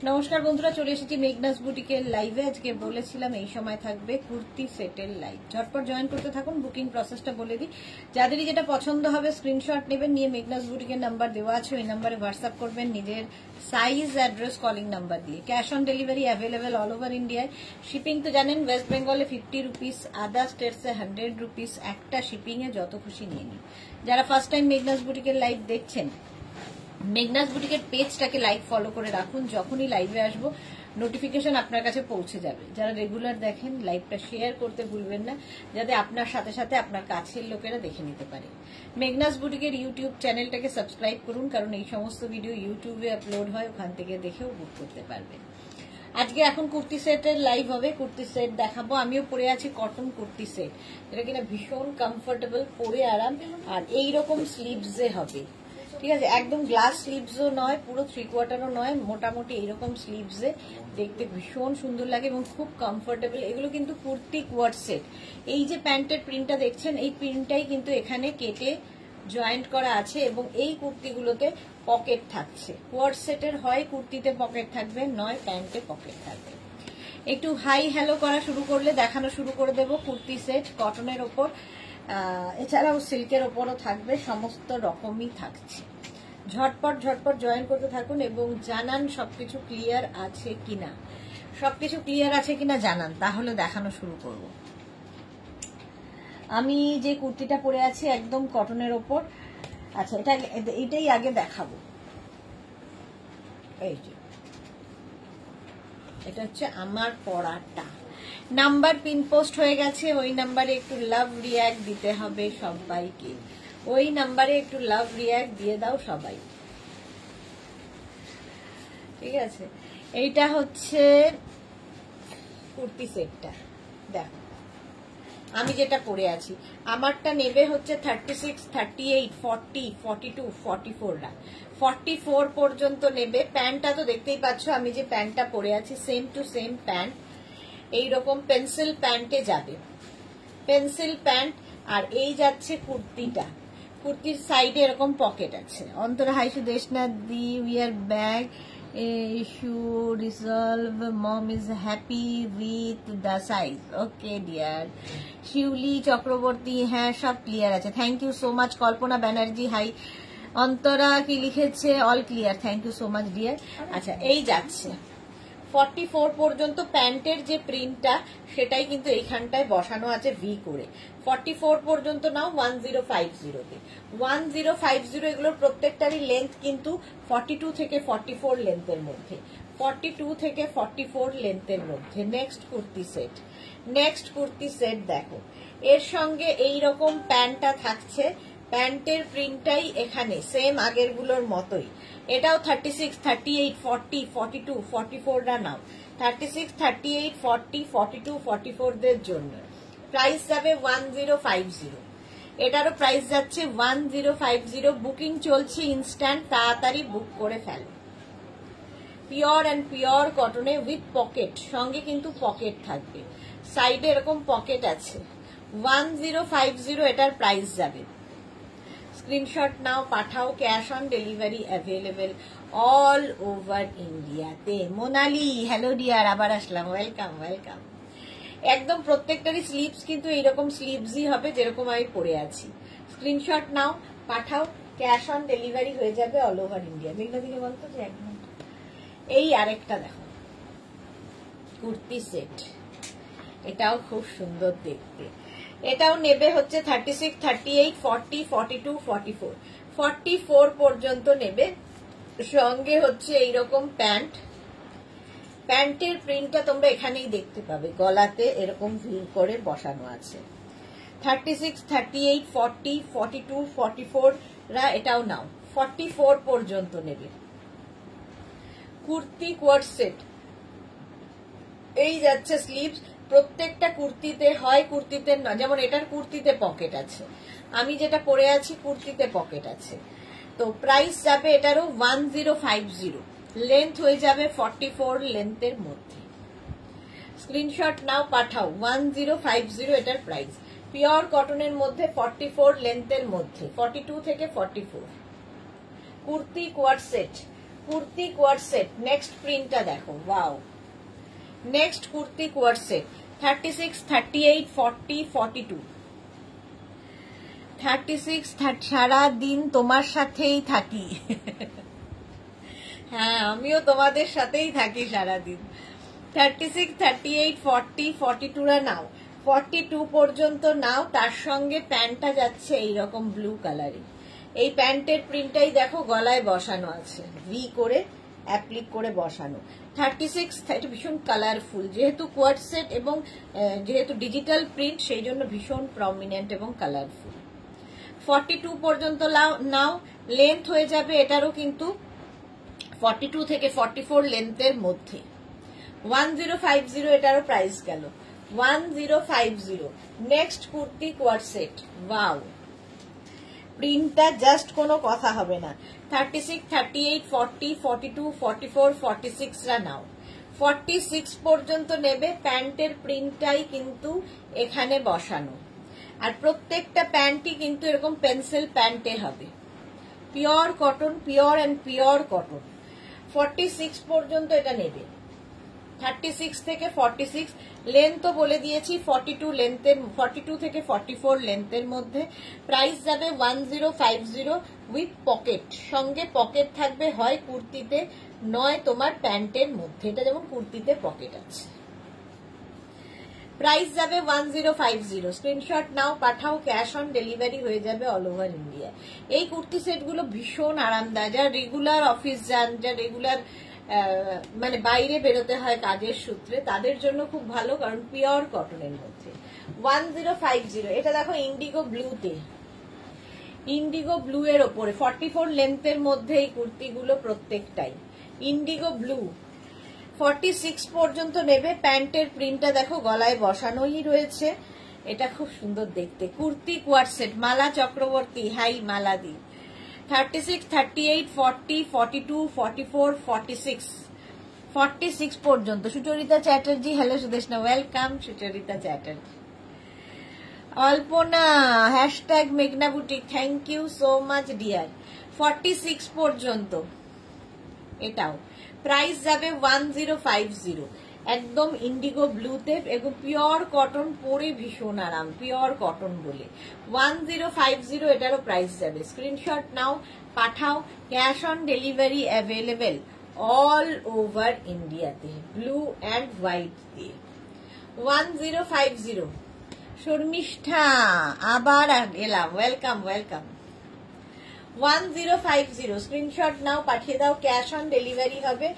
নমস্কার বন্ধুরা, চলে এসেছি মেঘনাস বুটিকের লাইভে। আজকে বলেছিলাম এই সময় থাকবে কুর্তি সেটের লাইভ। ঝটপট জয়েন করতে থাকুন। বুকিং প্রসেসটা বলে দিই, যাদেরই যেটা পছন্দ হবে স্ক্রিনশট নেবেন, নিয়ে মেঘনাস বুটিকের নাম্বার দেওয়া আছে, ওই নাম্বারে হোয়াটসঅ্যাপ করবেন নিজের সাইজ, অ্যাড্রেস, কলিং নাম্বার দিয়ে। Cash on delivery available all over ইন্ডিয়ায়। শিপিং তো জানেন, ওয়েস্ট বেঙ্গলে 50 রুপিস, আদার স্টেটসে 100 রুপিস। একটা শিপিংয়ে যত খুশি নিয়ে নিন। যারা ফার্স্ট টাইম মেঘনাস বুটিকের লাইভ দেখছেন, মেঘনাস বুটিকের পেজটাকে লাইক ফলো করে রাখুন। যখনই লাইভে আসবো নোটিফিকেশন আপনার কাছে পৌঁছে যাবে। যারা রেগুলার দেখেন, লাইভটা শেয়ার করতে ভুলবেন না, যাতে আপনার সাথে সাথে আপনার কাছের লোকেরা দেখে নিতে পারে। মেঘনাস বুটিকের ইউটিউব চ্যানেলটাকে সাবস্ক্রাইব করুন, কারণ এই সমস্ত ভিডিও ইউটিউবে আপলোড হয়, ওখান থেকে দেখেও বুক করতে পারবেন। আজকে এখন কুর্তি সেটের লাইভ হবে। কুর্তি সেট দেখাবো। আমিও পরে আছি কটন কুর্তি সেট, এটা কিনা ভীষণ কমফোর্টেবল, পরে আরাম, আর এইরকম স্লিভসে হবে। ঠিক আছে, একদম গ্লাস স্লিভসও নয়, পুরো 3/4ও নয়, মোটামুটি এইরকম স্লিভসে দেখতে ভীষণ সুন্দর লাগে এবং খুব কমফোর্টেবল। এগুলো কিন্তু কুর্তি কোয়ার্ড সেট। এই যে প্যান্টের প্রিন্টটা দেখছেন, এই প্রিন্টটাই কিন্তু এখানে কেটে জয়েন্ট করা আছে এবং এই কুর্তিগুলোতে পকেট থাকছে। কোয়ার্ড সেটের হয় কুর্তিতে পকেট থাকবে, নয় প্যান্টে পকেট থাকবে। একটু হাই হ্যালো করা শুরু করলে দেখানো শুরু করে দেব। কুর্তি সেট কটনের ওপর, এছাড়াও সিল্কের ওপরও থাকবে, সমস্ত রকমই থাকছে। ঝটপট ঝটপট জয়েন করতে থাকুন এবং জানান সবকিছু ক্লিয়ার আছে কিনা। সবকিছু ক্লিয়ার আছে কিনা জানান, তাহলে দেখানো শুরু করব। আমি যে কুর্তিটা পরে আছি একদম কটনের ওপর। আচ্ছা, এটাই আগে দেখাবো। এই যে এটা হচ্ছে আমার পরাটা। নাম্বার পিন পোস্ট হয়ে গেছে, ওই নাম্বারে একটু লাভ রিয়াক্ট দিতে হবে সবাইকে। ওই নাম্বারে একটু লাভ রিয়াক্ট দিয়ে দাও সবাই, ঠিক আছে। এইটা হচ্ছে কুর্তি সেটটা। দেখো আমি যেটা পরে আছি, আমারটা নেবে হচ্ছে 36, 38, 40, 42, 44রা 44 পর্যন্ত নেবে। প্যান্টটা তো দেখতেই পাচ্ছ, আমি যে প্যান্টটা পরে আছি সেম টু সেম প্যান্ট, এইরকম পেন্সিল প্যান্টে যাবে, পেন্সিল প্যান্ট। আর এই যাচ্ছে কুর্তিটা, কুর্তির সাইডে এরকম পকেট আছে। Antara hi Sudeshna di, we are bag issue resolve, mom is happy with the size. Okay dear. Shiuli Chakraborty, হ্যাঁ সব ক্লিয়ার আছে, thank you so much. Kalpana Banerjee hi. Antara কি লিখেছে? All clear, thank you so much dear. আচ্ছা, এই যাচ্ছে 44 পর্যন্ত। প্যান্টের যে প্রিন্টটা সেটাই কিন্তু এইখানটায় বসানো আছে ভি করে। 44 পর্যন্ত নাও 1050-তে 1050। এগুলোর প্রত্যেকটারই লেন্থ কিন্তু 42 থেকে 44 লেন্থের মধ্যে, 42 থেকে 44 লেন্থের মধ্যে। Next kurti set, next kurti set দেখো, এর সঙ্গে এইরকম প্যান্টটা থাকছে। প্যান্টের প্রিন্টটাই এখানে সেম আগের গুলোর মতোই। এটাও 36, 38, 40, 42, 44রা নাও। 36, 38, 40, 42, 44দের জন্য প্রাইস যাবে 1050। এটারও প্রাইস যাচ্ছে 1050। বুকিং চলছে ইনস্ট্যান্ট, তাড়াতাড়ি বুক করে ফেলো। পিওর অ্যান্ড পিওর কটনে উইথ পকেট, সঙ্গে কিন্তু পকেট থাকবে, সাইডে এরকম পকেট আছে। 1050 এটার প্রাইস যাবে। স্ক্রিনশট নাও, পাঠাও। Cash on delivery available all over ইন্ডিয়াতে। মোনালি হ্যালো ডিয়ার, আবার আসলাম, ওয়েলকাম ওয়েলকাম। একদম প্রত্যেকটারই স্লিভস কিন্তু এইরকম স্লিভসই হবে যেরকম আমি পরে আছি। স্ক্রিনশট নাও, পাঠাও। ক্যাশ অন ডেলিভারি হয়ে যাবে অল ওভার ইন্ডিয়া। মেঘনা দিকে বলতো যে এক মিনিট। এই আরেকটা দেখো কুর্তি সেট, এটাও খুব সুন্দর দেখতে। এটাও নেবে হচ্ছে 36, 38, 40, 42, 44, 44 পর্যন্ত নেবে। সঙ্গে হচ্ছে এইরকম প্যান্ট। প্যান্টের প্রিন্টটা তোমরা এখানেই দেখতে পাবে, গলাতে এরকম ভিড় করে বসানো আছে। 36, 38, 40, 42, 44রা এটাও নাও। 44 পর্যন্ত নেবে। কুর্তি কোয়ার্ড সেট, এই যাচ্ছে স্লিভস। প্রত্যেকটা কুর্তিতে হয়, কুর্তিতে না, যেমন এটার কুর্তিতে পকেট আছে, আমি যেটা পরে আছি কুর্তিতে পকেট আছে। তো প্রাইস যাবে এটারও 1050। লেন্থ হয়ে যাবে 44 লেন্থের মধ্যে। স্ক্রিনশট নাও, পাঠাও। 1050 এটার প্রাইস। পিওর কটনের মধ্যে 44 লেন্থের মধ্যে, 42 থেকে 44। Kurti coord set kurti coord set next প্রিন্টটা দেখো, wow. Next kurti coord set 36, 38, 40, 42। 36 সারা দিন তোমার সাথেই থাকি। হ্যাঁ, আমিও তোমাদের সাথেই থাকি সারাদিন। 36, 38, 40, 42 নাও, 42 পর্যন্ত নাও। তার সঙ্গে প্যান্টটা যাচ্ছে এইরকম ব্লু কালারে। এই প্যান্টের প্রিন্টটাই দেখো গলায় বসানো আছে, ভি করে অ্যাপ্লিক করে বসানো। 36 এটা ভীষণ কালারফুল, যেহেতু কোয়াড সেট এবং যেহেতু ডিজিটাল প্রিন্ট সেই জন্য ভীষণ প্রমিনেন্ট এবং কালারফুল। 42 পর্যন্ত নাও, লেন্থ হয়ে যাবে এটারও কিন্তু 42 থেকে 44 লেন্থের মধ্যে। 1050 এটারও প্রাইস গেল 1050। Next kurti coord set, wow, প্রিন্টটা জাস্ট কোনো কথা হবে না। 36, 38, 40, 42, 44, 46 রা নাও। 46 পর্যন্ত নেবে, প্যান্টের প্রিন্টটাই কিন্তু এখানে বসানো। আর প্রত্যেকটা প্যান্টই কিন্তু এরকম পেন্সিল প্যান্টে হবে, pure cotton, pure and pure cotton. 46 পর্যন্ত এটা নেবে। 36 থেকে 46 লেন্থও বলে দিয়েছি, 42 লেন্থের, 42 থেকে 44 লেন্থের মধ্যে। প্রাইস যাবে 1050 উইথ পকেট, সঙ্গে পকেট থাকবে হয় কুর্তিতে নয় তোমার প্যান্টের মধ্যে। এটা যেমন কুর্তিতে পকেট আছে। প্রাইস যাবে 1050। স্ক্রিনশট নাও, পাঠাও, ক্যাশ অন ডেলিভারি হয়ে যাবে অল ওভার ইন্ডিয়া। এই কুর্তি সেটগুলো ভীষণ আরামদায়ক। যারা রেগুলার অফিস যান, যারা রেগুলার মানে বাইরে বেরোতে হয় কাজের সূত্রে, তাদের জন্য খুব ভালো, কারণ পিওর কটনের মধ্যে। 1050। এটা দেখো ইন্ডিগো ব্লুতে, ইন্ডিগো ব্লু এর ওপরে 44 লেন্থের মধ্যে এই কুর্তিগুলো প্রত্যেকটাই ইন্ডিগো ব্লু। 46 পর্যন্ত নেবে। প্যান্টের প্রিন্টটা দেখো গলায় বসানোই রয়েছে, এটা খুব সুন্দর দেখতে। Kurti coord set, Mala Chakraborty, hi মালাদি। 36, 38, 40, 42, 44, 46, 46 পর্যন্ত। Sucharita Chatterjee, hello Sudeshna, welcome Sucharita Chatterjee. Alpana, hashtag মেঘনা boutique, thank you so much dear. 46 পর্যন্ত এটাও। প্রাইস যাবে 1050, একদম ইন্ডিগো ব্লুতে এবং পিওর কটন, পরে ভীষণ আরাম, পিওর কটন বলে 1050 এটারও প্রাইস যাবে। স্ক্রিনশট নাও, পাঠাও, cash on delivery available all over ইন্ডিয়াতে, ব্লু অ্যান্ড হোয়াইট দিয়ে। 1050। শর্মিষ্ঠা আবার এলাম, ওয়েলকাম ওয়েলকাম। 1050 স্ক্রিনশট নাও, পাঠিয়ে দাও, ক্যাশ অন ডেলিভারি হবে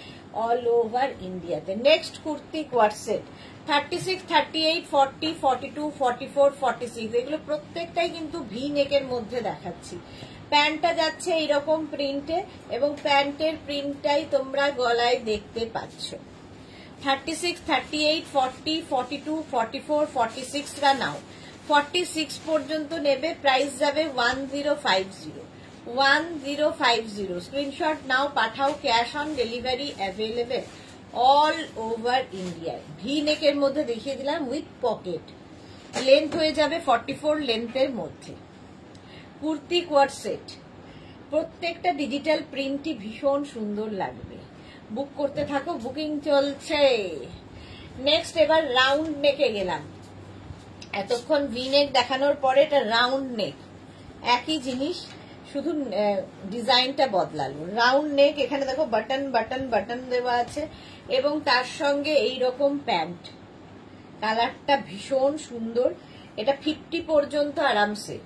অল ওভার ইন্ডিয়াতে। নেক্সট কুর্তি কোয়াড সেট 36, 38, 40, 42, 44, 46, এগুলো প্রত্যেকটাই কিন্তু ভি নেকের মধ্যে দেখাচ্ছি। প্যান্টটা যাচ্ছে এইরকম প্রিন্টে এবং প্যান্টের প্রিন্টটাই তোমরা গলায় দেখতে পাচ্ছ। 36, 38, 40, 42, 44, 46 রা নাও। 46 পর্যন্ত নেবে। প্রাইস যাবে 1050, 1050। স্ক্রিনশট নাও, পাঠাও, cash on delivery available all over India. V নেকের মধ্যে দেখিয়ে দিলাম উইথ পকেট। লেন্থ হয়ে যাবে 44 লেন্থের মধ্যে। কুর্তি কোয়াড সেট, প্রত্যেকটা ডিজিটাল প্রিন্টই ভীষণ সুন্দর লাগবে। বুক করতে থাকো, বুকিং চলছে। নেক্সট এবার রাউন্ড নেকে গেলাম। এতক্ষণ ভি নেক দেখানোর পরে এটা রাউন্ড নেক, একই জিনিস, শুধু ডিজাইনটা বদলালো। রাউন্ড নেক, এখানে দেখো বাটন বাটন বাটন দেওয়া আছে এবং তার সঙ্গে এইরকম প্যান্ট। কালারটা ভীষণ সুন্দর। এটা 50 পর্যন্ত আরামসে।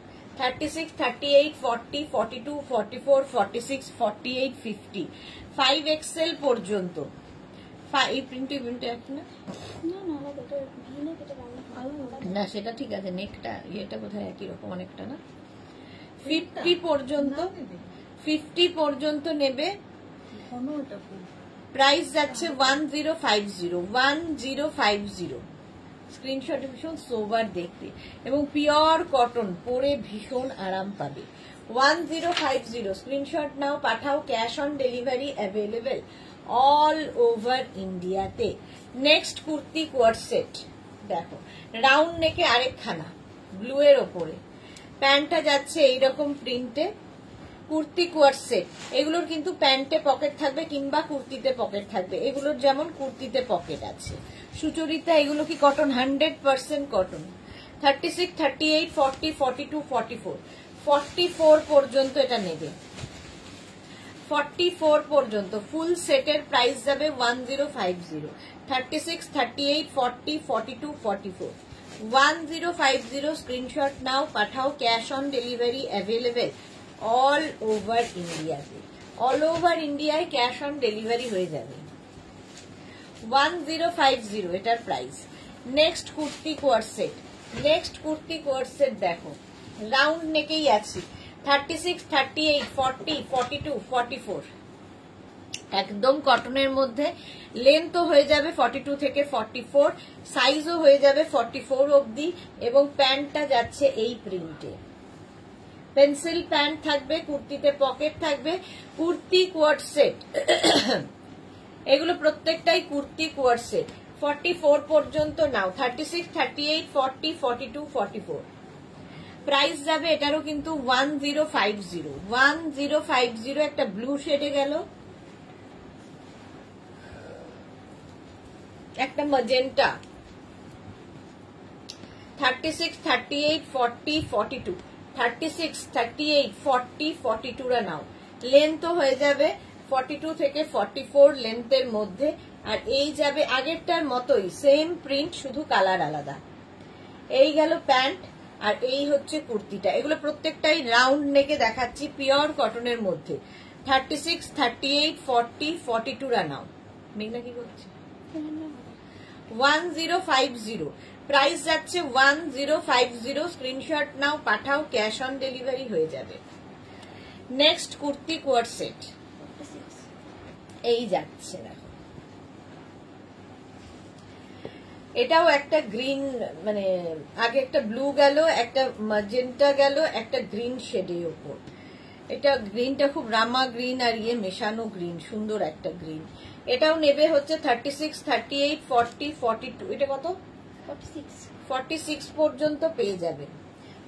36, 38, 40, 42, 44, 46, 48, 50, 5XL পর্যন্ত। এই প্রিন্টে না, সেটা ঠিক আছে, নেকটা এটা বোধহয় একই রকম অনেকটা না। 50 পর্যন্ত, 50 পর্যন্ত নেবে। প্রাইস যাচ্ছে 1050, 1050। স্ক্রিনশটে ভীষণ সোবার দেখতে এবং পিওর কটন, পরে ভীষণ আরাম পাবে। 1050 স্ক্রিনশট নাও, পাঠাও, cash on delivery available all over ইন্ডিয়াতে। নেক্সট কুর্তি কোয়াড সেট দেখো, রাউন্ড নেকে আরেকখানা ব্লু এর ওপরে। প্যান্টটা যাচ্ছে এইরকম প্রিন্টে, কুর্তি কোয়ার সেট, এগুলোর কিন্তু প্যান্টে পকেট থাকবে কিংবা কুর্তিতে পকেট থাকবে। এগুলোর যেমন কুর্তিতে পকেট আছে। সুচরিতা এগুলো কি কটন? 100% কটন। 36, 38, 40, 42, 44, 44 পর্যন্ত এটা নেবে। 44 পর্যন্ত ফুল সেটের প্রাইস যাবে 1050। 36, 38, 40, 42, 44, 1050। স্ক্রিনশট নাও, পাঠাও। Cash on delivery available all over ইন্ডিয়াতে। অল ওভার ইন্ডিয়ায় ক্যাশ অন ডেলিভারি হয়ে যাবে। 1050 এটার price. Next kurti coord set. Next kurti coord set দেখো, রাউন্ড নেকেই আছি। 36, 38, 40, 42, 44, একদম কটনের মধ্যে। লেন্থও হয়ে যাবে 42 থেকে 44, সাইজও হয়ে যাবে 44 অবধি, এবং প্যান্টটা যাচ্ছে এই প্রিন্টে। পেন্সিল প্যান্ট থাকবে, কুর্তিতে পকেট থাকবে। কুর্তি কোয়ার সেট, এগুলো প্রত্যেকটাই কুর্তি কোয়ার সেট। 44 পর্যন্ত নাও। 36, 38, 40, 42, 44, প্রাইস যাবে এটারও কিন্তু 1050। 1050 একটা ব্লু শেডে গেল, একটা ম্যাজেন্টা। 36, 38, 40, 42, 36, 38, 40, 42 রা নাও। লেন্থও হয়ে যাবে 42 থেকে 44 লেন্থের মধ্যে। আর এই যাবে আগেরটার মতোই, সেম প্রিন্ট, শুধু কালার আলাদা। এই গেল প্যান্ট, আর এই হচ্ছে কুর্তিটা। এগুলো প্রত্যেকটাই রাউন্ড নেকে দেখাচ্ছি, পিওর কটনের মধ্যে। 36, 38, 40, 42 রা নাও। মেঘনা কি করছে? 1050 প্রাইস যাচ্ছে। 1050 স্ক্রিনশট নাও, পাঠাও। ক্যাশ অন ডেলিভারি হয়ে যাবে। নেক্সট কুর্তি কোয়ার সেট, এই যাচ্ছে দেখো। এটাও একটা গ্রিন, মানে আগে একটা ব্লু গেল, একটা ম্যাজেন্টা গেল, একটা গ্রিন শেডের উপর। এটা গ্রিনটা খুব রামা গ্রিন আর ইয়ে মেশানো গ্রিন, সুন্দর একটা গ্রিন। এটাও নেবে হচ্ছে 36, 38, 40, 42, এটা কত? 46 পর্যন্ত পেয়ে যাবে।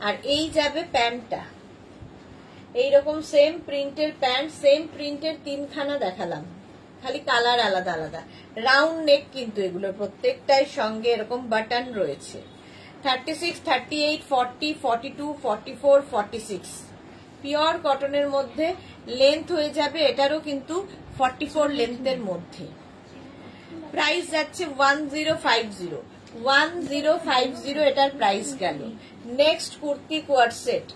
আর এই যাবে প্যান্টটা, এইরকম সেম প্রিন্টের প্যান্ট, সেম প্রিন্টের তিনখানা দেখালাম, খালি কালার আলাদা আলাদা। রাউন্ড নেক কিন্তু এগুলোর প্রত্যেকটাই, সঙ্গে এরকম বাটন রয়েছে। 36, 38, 40, 42, 44, 46, পিওর কটনের মধ্যে। লেন্থ হয়ে যাবে এটারও কিন্তু 44 লেন্থের মধ্যে। প্রাইস যাচ্ছে 1050। 1050 এটার প্রাইস গেল। Next kurti coord set.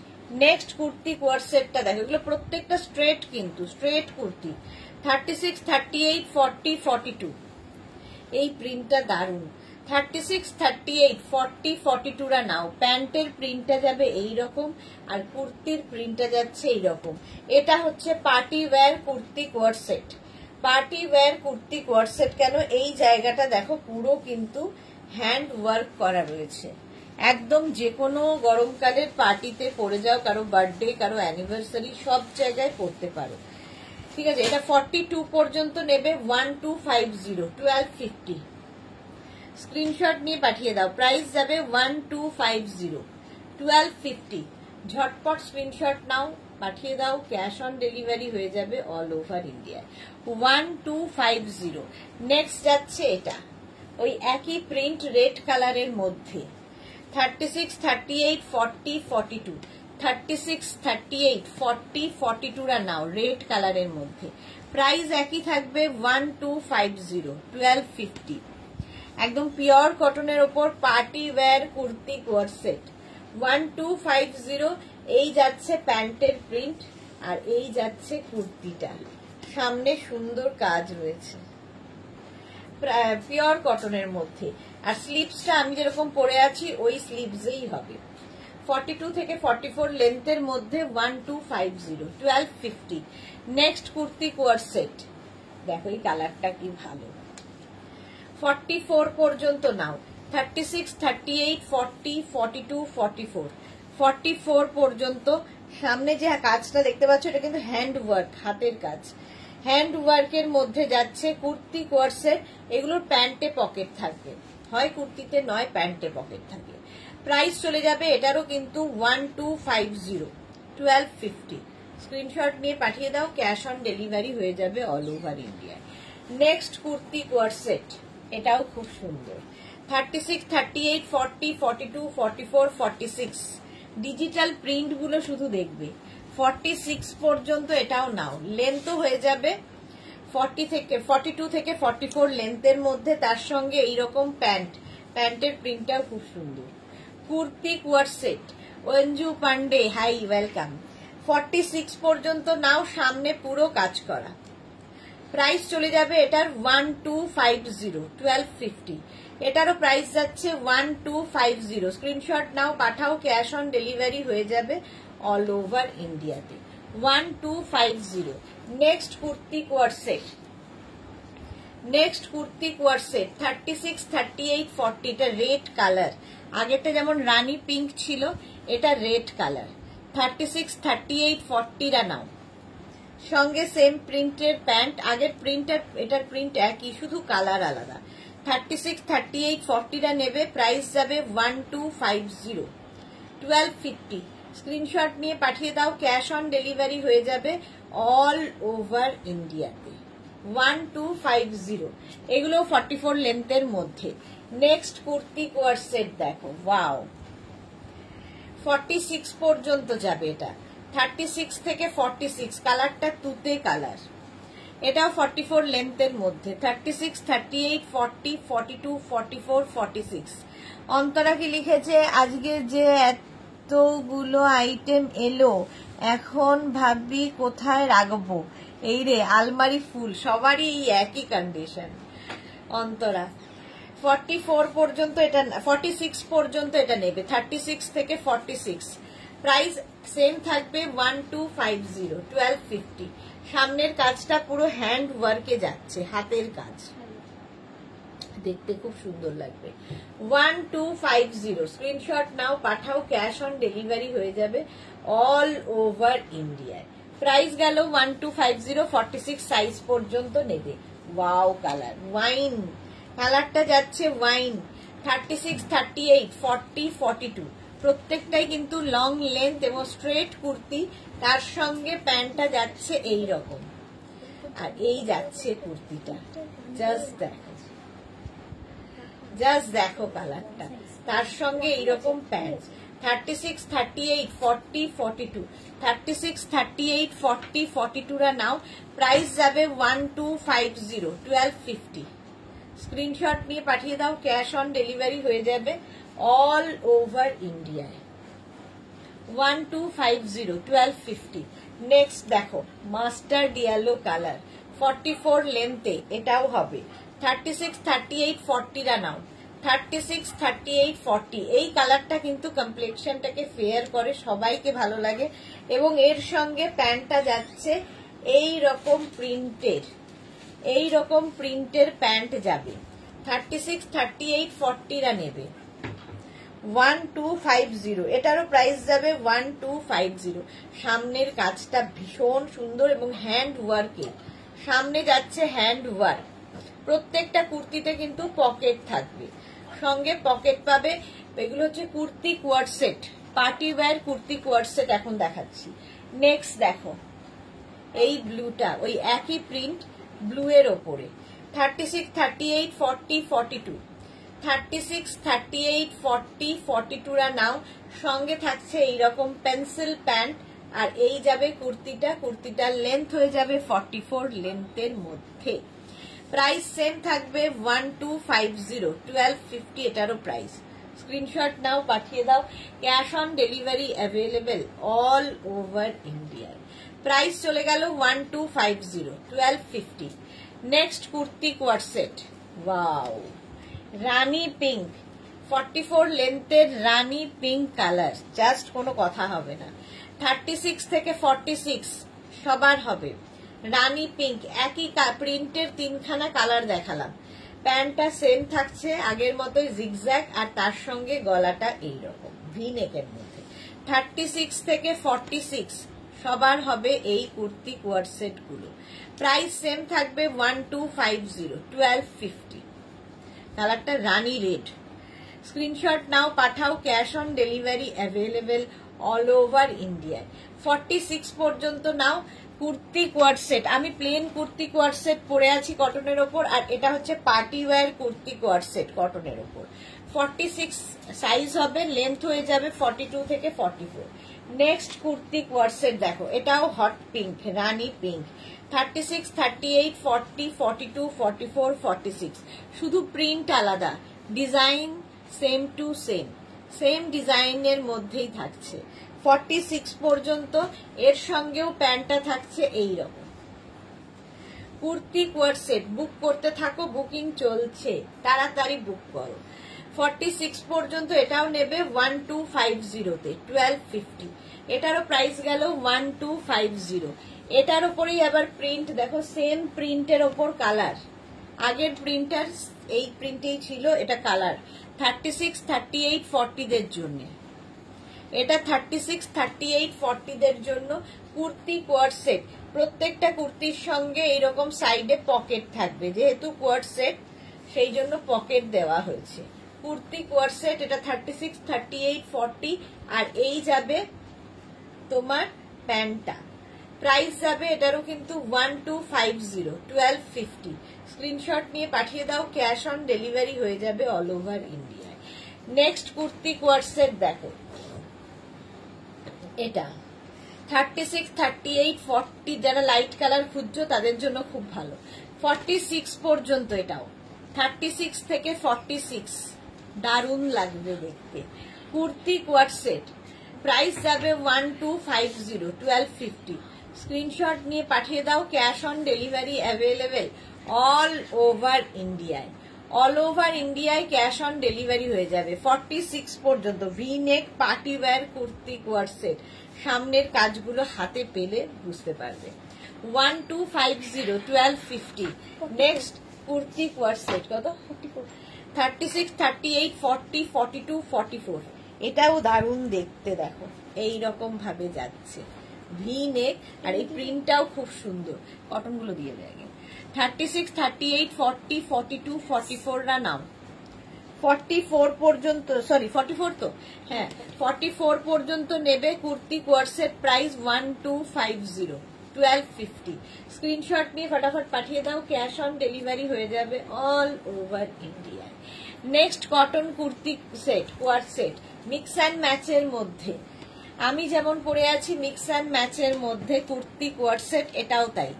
Next kurti কোয়ার সেটটা দেখো, এগুলো প্রত্যেকটা স্ট্রেট কিন্তু, স্ট্রেট কুর্তি। 36, 38, 40, 42, এই প্রিন্টটা দারুণ। 36, 38, 40, 42 রা নাও। প্যান্টের প্রিন্টটা যাবে এইরকম, আর কুর্তির প্রিন্টটা যাচ্ছে এইরকম। এটা হচ্ছে party wear kurti coord set. Party wear kurti coord set কেন? এই জায়গাটা দেখো, পুরো কিন্তু হ্যান্ড ওয়ার্ক করা রয়েছে। একদম যে কোনো গরমকালের পার্টিতে পরে যাও, কারো বার্থডে, কারো অ্যানিভার্সারি, সব জায়গায় পরতে পারো। ঠিক আছে, এটা 42 পর্যন্ত নেবে। 1250, 1250। স্ক্রিনশট নিয়ে পাঠিয়ে দাও। প্রাইস যাবে 1250, 1250। ঝটপট স্ক্রিনশট নাও, পাঠিয়ে দাও। ক্যাশ অন ডেলিভারি হয়ে যাবে অল ওভার ইন্ডিয়া। 1250। নেক্সট যাচ্ছে এটা, ওই একই প্রিন্ট রেড কালারের মধ্যে। 36, 38, 40, 42, 36, 38, 40, 42 রা নাও, রেড কালারের মধ্যে। প্রাইস একই থাকবে 1250, 1250। একদম পিওর কটনের ওপর party wear kurti coord set. 1250। এই যাচ্ছে প্যান্টের প্রিন্ট, আর এই যাচ্ছে কুর্তিটা। সামনে সুন্দর কাজ রয়েছে, পিওর কটনের মধ্যে। আর স্লিভসটা আমি যেরকম পরে আছি ওই স্লিভসেই হবে। 42 থেকে 44 লেন্থের মধ্যে। 1250, 1250। নেক্সট কুর্তি কোয়ার সেট দেখো, এই কালারটা কি ভালো। 44 পর্যন্ত নাও। 36, 38, 40, 42, 44, 44 পর্যন্ত। সামনে যে কাজটা দেখতে পাচ্ছ, এটা কিন্তু হ্যান্ড ওয়ার্ক, হাতের কাজ। হ্যান্ড ওয়ার্কের মধ্যে যাচ্ছে কুর্তি কোয়ার সেট। এগুলোর প্যান্টে পকেট থাকবে, হয় কুর্তিতে নয় প্যান্টে পকেট থাকে। প্রাইস চলে যাবে এটারও কিন্তু 1250, 1250। স্ক্রিনশট নিয়ে পাঠিয়ে দাও, ক্যাশ অন ডেলিভারি হয়ে যাবে অল ওভার ইন্ডিয়ায়। নেক্সট কুর্তি কোয়ার সেট, এটাও খুব সুন্দর। 36, 38, 40, 42, 44, 46 ডিজিটাল প্রিন্ট গুলো শুধু দেখবে। 46 পর্যন্ত এটাও নাও, লেন্থও হয়ে যাবে 42 থেকে 44 লেন্থের মধ্যে, তার সঙ্গে এইরকম প্যান্টের প্রিন্টটাও খুব সুন্দর। Kurti coord set, Anju Pandey, hi welcome. 46 পর্যন্ত নাও, সামনে পুরো কাজ করা। প্রাইস চলে যাবে এটার 1250, 1250। এটারও প্রাইস যাচ্ছে 1250। স্ক্রিনশট নাও, পাঠাও, ক্যাশ অন ডেলিভারি হয়ে যাবে অল ওভার ইন্ডিয়াতে। 1250। নেক্সট কুর্তি কোয়ার সেট, 36, 38, 40 এটা রেড কালার। আগেরটা যেমন রানী পিঙ্ক ছিল, এটা রেড কালার। 36, 38, 40 নাও, সঙ্গে সেম প্রিন্টের প্যান্ট। আগের প্রিন্টার এটার প্রিন্ট একই, শুধু কালার আলাদা। 36, 38, 40 নেবে, প্রাইস যাবে 1250, 1250। স্ক্রিনশট নিয়ে পাঠিয়ে দাও, ক্যাশ অন ডেলিভারি হয়ে যাবে অল ওভার ইন্ডিয়াতে। 1250। এগুলো 44 লেন্থের মধ্যে। নেক্সট কুর্তি কোয়ার সেট দেখো, ওয়াও, 46 পর্যন্ত যাবে এটা। 36 থেকে 46, কালারটা তুতে কালার। এটাও 44 লেন্থের মধ্যে। 36, 38, 40, 42, 44, 46। অন্তরা কি লিখেছে, আজকে যে এতগুলো আইটেম এলো, এখন ভাবি কোথায় রাখবো। এই রে, আলমারি ফুল, সবারই এই একই কন্ডিশন। অন্তরা 44 পর্যন্ত এটা, 46 পর্যন্ত এটা নেবে। 36 থেকে 46 প্রাইস সেম থাকবে 1250, 1250। সামনের কাজটা পুরো হ্যান্ড ওয়ার্কে যাচ্ছে, হাতের কাজ, দেখতে খুব সুন্দর লাগবে। 1250। স্ক্রিনশট নাও, পাঠাও, ক্যাশ অন ডেলিভারি হয়ে যাবে অল ওভার ইন্ডিয়ায়। প্রাইস গেল 1250, 46 সাইজ পর্যন্ত নেবে। ওয়াও কালার, ওয়াইন কালারটা যাচ্ছে ওয়াইন। 36, 38, 40, 42 প্রত্যেকটাই কিন্তু লং লেন্থ এবং স্ট্রেট কুর্তি। তার সঙ্গে প্যান্টটা যাচ্ছে এই রকম, আর এই যাচ্ছে কুর্তিটা। জাস্ট দেখো কালারটা, তার সঙ্গে এইরকম প্যান্ট। 36, 38, 40, 42 36, 38, 40, 42 নাও, প্রাইস যাবে 1250, 1250। স্ক্রিনশট নিয়ে পাঠিয়ে দাও, ক্যাশ অন ডেলিভারি হয়ে যাবে অল ওভার ইন্ডিয়ায়। 1250, 1250। নেক্সট দেখো, মাস্টার্ড ইয়েলো কালার, 44 লেন্থে এটাও হবে। 36, 38, 40 নাও। 36, 38, 40 এই কালারটা কিন্তু কমপ্লেক্সনটাকে ফেয়ার করে, সবাইকে ভালো লাগে। এবং এর সঙ্গে প্যান্টটা যাচ্ছে এই রকম প্রিন্টের প্যান্ট যাবে। 36, 38, 40 নেবে 1250। এটারও প্রাইস যাবে 1250। সামনের কাজটা ভীষণ সুন্দর এবং হ্যান্ড ওয়ার্কে, সামনে যাচ্ছে হ্যান্ড ওয়ার্ক। প্রত্যেকটা কুর্তিতে কিন্তু পকেট থাকবে, সঙ্গে পকেট পাবে। এগুলো হচ্ছে kurti coord set, party wear kurti coord set এখন দেখাচ্ছি। নেক্সট দেখো, এই ব্লুটা, ওই একই প্রিন্ট ব্লু এর ওপরে। 36, 38, 40, 42 36, 38, 40, 42 নাও, সঙ্গে থাকছে এইরকম পেন্সিল প্যান্ট। আর এই যাবে কুর্তিটার লেন্থ হয়ে যাবে 44 লেন্থের মধ্যে। প্রাইস সেম থাকবে 1250, 1250 এটারও প্রাইস। স্ক্রিনশট নাও, পাঠিয়ে দাও, cash on delivery available all over ইন্ডিয়ায়। প্রাইস চলে গেল 1250, 1250। Next kurti coord set, wow, রানী পিঙ্ক, 44 লেন্থের রানী পিঙ্ক কালার, জাস্ট কোনো কথা হবে না। 36 থেকে 46 সবার হবে রানী পিঙ্ক। একই প্রিন্টের তিনখানা কালার দেখালাম। প্যান্টটা সেম থাকছে আগের মতোই জিগজ্যাগ, আর তার সঙ্গে গলাটা এইরকম ভি নেকের মধ্যে। 36 থেকে 46 সবার হবে এই কুর্তি কোয়ার সেট গুলো। প্রাইস সেম থাকবে 1250, 1250। কালারটা রানী রেড। স্ক্রিনশট নাও, পাঠাও, cash on delivery available all over ইন্ডিয়ায়। 46 পর্যন্ত নাও। কুর্তি কোয়ার্ড সেট, আমি প্লেন কুর্তি কোয়ার্ড সেট পরে আছি কটনের ওপর, আর এটা হচ্ছে party wear kurti coord set কটনের ওপর। 46 সাইজ হবে, লেন্থ হয়ে যাবে 42 থেকে 44। নেক্সট কুর্তি কোয়ার্ড সেট দেখো, এটাও হট পিঙ্ক, রানী পিঙ্ক। 36, 38, 40, 42, 44, 46, শুধু প্রিন্ট আলাদা, design same to same, same ডিজাইনের মধ্যেই থাকছে। 46 পর্যন্ত। এর সঙ্গেও প্যান্টটা থাকছে এই রকম। কুর্তি কোয়ার্ড সেট বুক করতে থাকো, বুকিং চলছে, তাড়াতাড়ি বুক করো। 46 পর্যন্ত এটাও নেবে 1250 তে, 1250। এটারও প্রাইস গেল 1250। এটার ওপরেই আবার প্রিন্ট দেখো, সেম প্রিন্টের ওপর কালার, আগের প্রিন্টার এই প্রিন্টেই ছিল, এটা কালার। 36, 38, 40 দের জন্য, এটা 36, 38, 40 দের জন্য কুর্তি কোয়ার্ড সেট। প্রত্যেকটা কুর্তির সঙ্গে এইরকম সাইডে পকেট থাকবে, যেহেতু কোয়ার্ড সেট সেই জন্য পকেট দেওয়া হয়েছে। কুর্তি কোয়ার্ড সেট, এটা 36, 38, 40, আর এই যাবে তোমার প্যান্টটা। প্রাইস যাবে এটারও কিন্তু 1250, 1250। স্ক্রিনশট নিয়ে পাঠিয়ে দাও, ক্যাশ অন ডেলিভারি হয়ে যাবে অল ওভার ইন্ডিয়ায়। নেক্সট কুর্তি কোয়ার্ড সেট দেখো, এটা 36, 38, 40, যারা লাইট কালার খুঁজছো তাদের জন্য খুব ভালো। 46 পর্যন্ত, এটাও 36 থেকে 46, দারুণ লাগবে দেখতে। কুর্তি কোয়ার্ড সেট, প্রাইস যাবে 1250, 1250। স্ক্রিনশট নিয়ে পাঠিয়ে দাও, cash on delivery available all over ইন্ডিয়ায়। অল ওভার ইন্ডিয়ায় ক্যাশ অন ডেলিভারি হয়ে যাবে। 46 পর্যন্ত V neck party wear kurti coord set, সামনের কাজগুলো হাতে পেলে বুঝতে পারবে। 1250, 1250। নেক্সট কুর্তি কোয়ার্ড সেট কত? 36, 38, 40, 42, 44। এটাও দারুণ দেখতে, দেখো এই রকম ভাবে যাচ্ছে, ভি নেক, আর এই প্রিন্টটাও খুব সুন্দর। কটন গুলো দিয়ে দেয়। 36, 38, 40, 42, 44 রা নাও। 44 পর্যন্ত, সরি 44 তো, হ্যাঁ 44 পর্যন্ত নেবে kurti coord set, price 1250, 1250। Screenshot নিয়ে ফটাফট পাঠিয়ে দাও, ক্যাশ অন ডেলিভারি হয়ে যাবে অল ওভার ইন্ডিয়ায়। Next cotton kurti set, coord set, mix and ম্যাচের মধ্যে। আমি যেমন পরে আছি মিক্স অ্যান্ড ম্যাচের মধ্যে কুর্তি কোয়ার্ড সেট, এটাও তাই।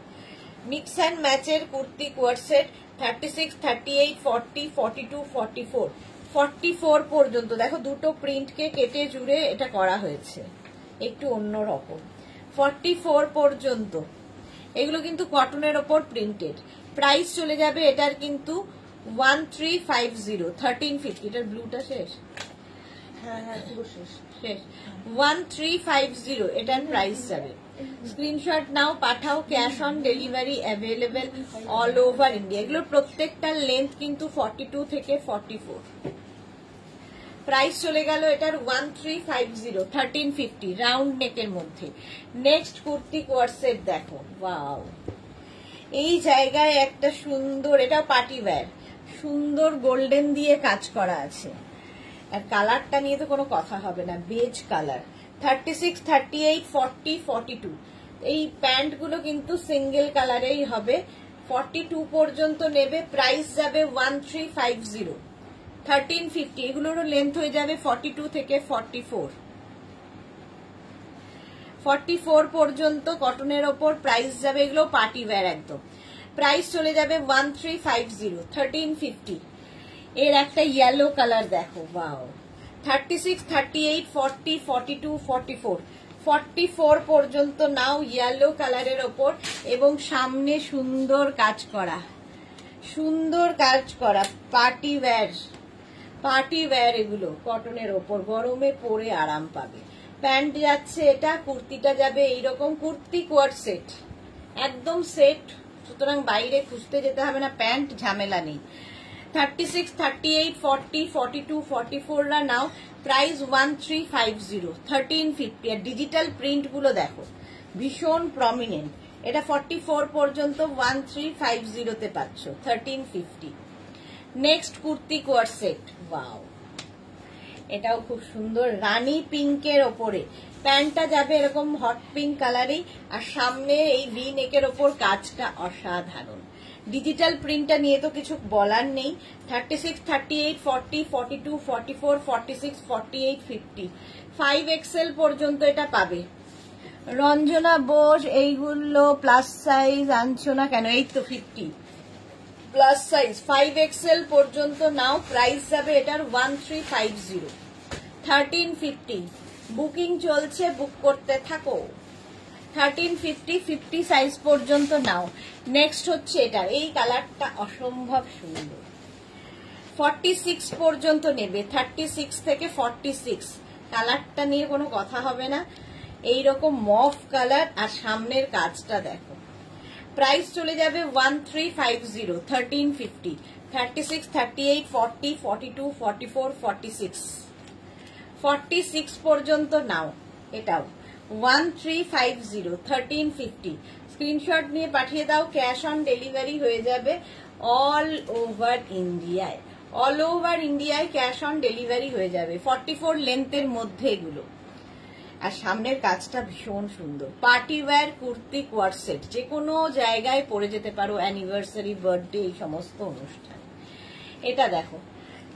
মিক্স অ্যান্ড ম্যাচের কুর্তি কোয়ার্ড সেট 36, 38, 40, 42, 44, 44 পর্যন্ত। দেখো দুটো প্রিন্টকে কেটে জুড়ে এটা করা হয়েছে, একটু অন্য রকম। 44 পর্যন্ত এগুলো কিন্তু কটনের ওপর প্রিন্টেড। প্রাইস চলে যাবে এটার কিন্তু 1350, 1350। এটার ব্লুটা শেষ, হ্যাঁ হ্যাঁ পুরো শেষ, শেষ। 1350 এটার প্রাইস যাবে। স্ক্রিনশট নাও, পাঠাও, cash on delivery available all over India. এগুলোর প্রত্যেকটার লেন্থ কিন্তু 42 থেকে 44। প্রাইস চলে গেল এটার 1350, 1350, রাউন্ড নেকের মধ্যে। নেক্সট কুর্তি কোয়ার্ড সেট দেখো, ওয়াও, এই জায়গায় একটা সুন্দর, এটা পার্টি ওয়্যার, সুন্দর গোল্ডেন দিয়ে কাজ করা আছে, আর কালারটা নিয়ে তো কোনো কথা হবে না, বেজ কালার। 36, 38, 40, 42। এই প্যান্ট গুলো কিন্তু সিঙ্গেল কালারেই হবে। 42 পর্যন্ত নেবে, প্রাইস যাবে 1350, 1350। এগুলোরও লেন্থ হয়ে যাবে 42 থেকে 44। 44 পর্যন্ত কটনের ওপর প্রাইস যাবে, এগুলো পার্টি ওয়্যার একদম। প্রাইস চলে যাবে 1350, 1350। এর একটা ইয়েলো কালার দেখো, ওয়াও। 36, 38, 40, 42, 44, 44 পর্যন্ত নাও ইয়েলো কালারের ওপর, এবং সামনে সুন্দর কাজ করা, সুন্দর কাজ করা পার্টি ওয়্যার, পার্টি ওয়্যার। এগুলো কটনের ওপর, গরমে পরে আরাম পাবে। প্যান্ট যাচ্ছে এটা, কুর্তিটা যাবে এইরকম। কুর্তি কোয়ার্ড সেট, একদম সেট, সুতরাং বাইরে খুঁজতে যেতে হবে না, প্যান্ট ঝামেলা নেই। 36, 38, 40, 42, 44 রা নাও। প্রাইস 1350, 1350। আর ডিজিটাল প্রিন্ট গুলো দেখো ভীষণ প্রমিনেন্ট। এটা 44 পর্যন্ত 1350 তে পাচ্ছ, 1350। Next kurti coord set, wow, এটাও খুব সুন্দর রানী পিঙ্কের ওপরে, প্যান্টটা যাবে এরকম হট পিঙ্ক কালারেই, আর সামনে এই ভি নেকের ওপর কাজটা অসাধারণ। ডিজিটাল প্রিন্টটা নিয়ে তো কিছু বলার নেই। 36, 38, 40, 42, 44, 46, 48, 50, 5XL পর্যন্ত এটা পাবে। রঞ্জনা বোস, এইগুলো প্লাস সাইজ আনছো না কেন? এই তো 50 প্লাস সাইজ 5XL পর্যন্ত নাও। প্রাইস যাবে এটার 1350, 1350। বুকিং চলছে, বুক করতে থাকো। 1350, 50 সাইজ পর্যন্ত নাও। নেক্সট হচ্ছে এটা, এই কালারটা অসম্ভব সুন্দর। 46 পর্যন্ত নেবে, 36 থেকে 46। কালারটা নিয়ে কোনো কথা হবে না। এইরকম মফ কালার, আর সামনের কাজটা দেখো। প্রাইস চলে যাবে 1350, 1350, 36, 38, 40, 42, 44, 46, 46 পর্যন্ত নাও। এটাও 1350, 1350। স্ক্রিনশট নিয়ে পাঠিয়ে দাও, ক্যাশ অন ডেলিভারি হয়ে যাবে অল ওভার ইন্ডিয়ায়। অল ওভার ইন্ডিয়ায় ক্যাশ অন ডেলিভারি হয়ে যাবে। 44 লেন্থের মধ্যে এগুলো, আর সামনের কাজটা ভীষণ সুন্দর। Party wear kurti coord set, যে কোনো জায়গায় পরে যেতে পারো, অ্যানিভার্সারি, বার্থডে, এই সমস্ত অনুষ্ঠান। এটা দেখো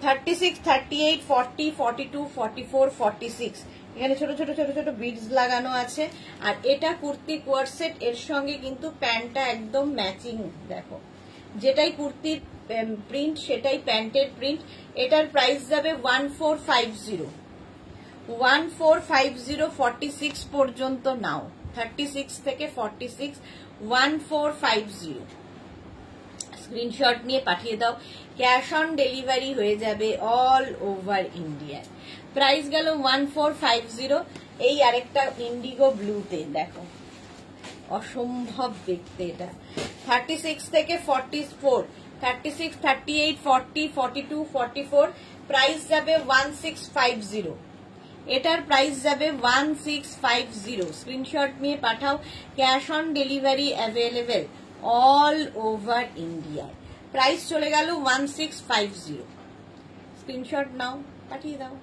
36, 38, 40, 42, 44, 46। এখানে ছোট ছোট ছোট ছোট বিডস লাগানো আছে। আর এটা কুর্তি কোয়ার সেট, এর সঙ্গে কিন্তু প্যান্টটা একদম ম্যাচিং। দেখো, যেটাই কুর্তির প্রিন্ট সেটাই প্যান্টের প্রিন্ট। এটার প্রাইস যাবে 1450, 1450, 46 পর্যন্ত নাও। 36 থেকে 46, 1450। স্ক্রিনশট নিয়ে পাঠিয়ে দাও, ক্যাশ অন ডেলিভারি হয়ে যাবে অল ওভার ইন্ডিয়ায়। প্রাইস গেল 1450। এই আরেকটা ইন্ডিগো ব্লুতে দেখো, অসম্ভব দেখতে এটা। 36 থেকে 44, 36, 38, 40, 42, 44। প্রাইস যাবে 1650। এটার প্রাইস যাবে 1650। স্ক্রিনশট নিয়ে পাঠাও, cash on delivery available all over India. Price চলে গেল 1650। স্ক্রিনশট নাও, পাঠিয়ে দাও